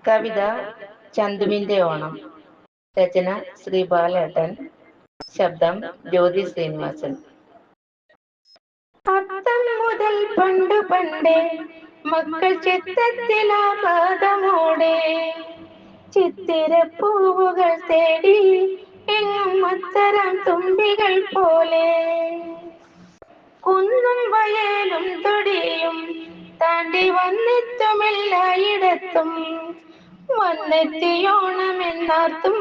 കവിത ചന്തുവിന്റെ ഓണം. രചന ശ്രീ ബാലേട്ടൻ. ശബ്ദം ജ്യോതി ശ്രീനിവാസൻ. അത്തം മുതൽ പണ്ടു പണ്ടേ മക്കൾ ചിത്തത്തിലാപാദമോടെ ചിത്തിരപ്പൂവുകൾ തേടി എങ്ങും അത്തരം തുമ്പികൾ പോലെ കുന്നും വയലും തൊടിയും താണ്ടി വന്നെത്തുമെല്ലായിടത്തും വന്നെത്തിയോണമെന്നാർത്തും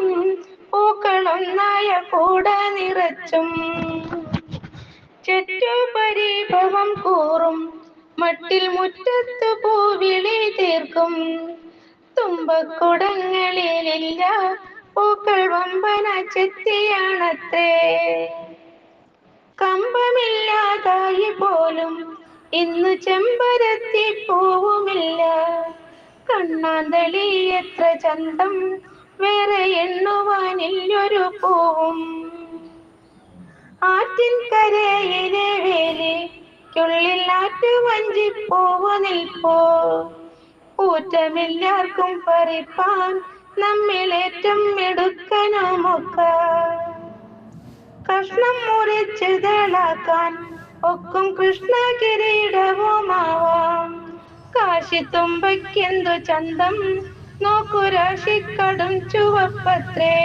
പൂക്കളൊന്നായ കൂട നിറച്ചും ചുറ്റുപരിഭവം കൂറും മട്ടിൽ മുറ്റത്തു പൂവിളി തീർക്കും തുമ്പക്കുടങ്ങളിലില്ല പൂക്കൾ വമ്പന ചെത്തിയാണത്രേ. കമ്പമില്ലാതായി പോലും ഇന്നു ചെമ്പരത്തി പൂവുമില്ല. കണ്ണാന്തളി എത്ര ചന്തം വേറെ എണ്ണുവാനില്ലൊരു പൂവും. ആറ്റിൻ കരയിലെ വേലിക്കുള്ളിൽ ആറ്റുവഞ്ചിപ്പൂവ് നിൽപ്പോ ഊറ്റമില്ലാർക്കും പറിപ്പാൻ നമ്മിലേറ്റം മിടുക്കനുമൊക്ക. കഷ്ണം മുറിച്ച് തേളാക്കാൻ ഒക്കും കൃഷ്ണ കിരീടവുമാവാം. കാശിത്തുമ്പയ്ക്കെന്തു ചന്തം നോക്കു രാശിക്കടും ചുവപ്പത്രേ.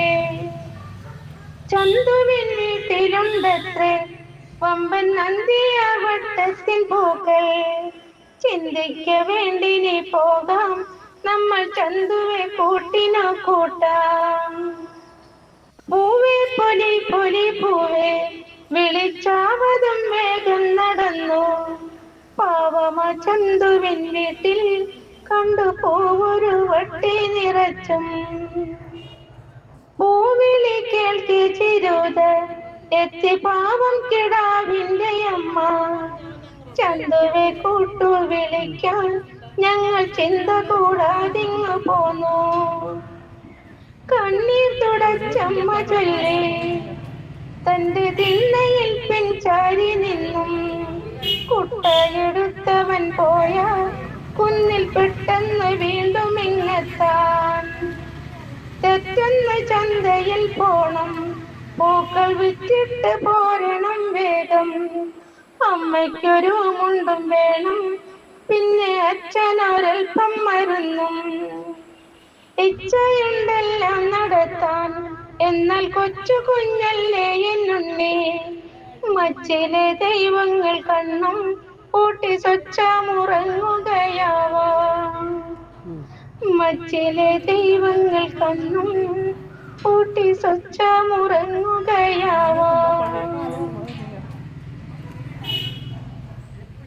ചന്തുവിൻ വീട്ടിലുണ്ടത്രേ വമ്പൻ നന്ദിയ വട്ടത്തിൻ പൂക്കൾ. ചിന്തിക്ക വേണ്ടിനി പോകാം നമ്മൾ ചന്തുവെ കൂട്ടിനു കൂട്ടാം. പൂവേ പൊലി പൊലി പൂവേ വിളിച്ചാവതും വേഗം നടന്നു. പാവമ ചന്തുവിൻ വീട്ടിൽ കണ്ടു പൂവൊരു വട്ടി നിറച്ചും. പൂവിളി കേൾക്കി ചിരുത എത്തി പാവം കിടാവിന്റെ അമ്മ. ചന്തുവെ കൂട്ടു വിളിക്കാൻ ഞങ്ങൾ ചിന്ത കൂടാതിങ്ങു പോന്നു. കണ്ണീർ തുടച്ചമ്മ ചൊല്ലി തന്റെ തിണ്ണയിൽ പിൻചാരി നിന്നും. കുട്ടയെടുത്തവൻ പോയ കുന്നിൽ പെട്ടെന്ന് വീണ്ടും ഇങ്ങെത്താൻ. തെറ്റെന്ന് ചന്തയിൽ പോണം പൂക്കൾ വിറ്റിട്ട് പോരണം വേഗം. അമ്മയ്ക്കൊരു മുണ്ടും വേണം പിന്നെ അച്ഛനൊരൽപ്പം മരുന്നും. ഇച്ഛയുണ്ടെല്ലാം നടത്താൻ എന്നാൽ കൊച്ചു കുഞ്ഞല്ലേ എന്നുണ്ണി. മച്ചിലെ ദൈവങ്ങൾ കണ്ണും പൂട്ടി സ്വച്ഛമുറങ്ങുകയാവാം. മച്ചിലെ ദൈവങ്ങൾ കണ്ണും പൂട്ടി സ്വച്ഛമുറങ്ങുകയാവാം.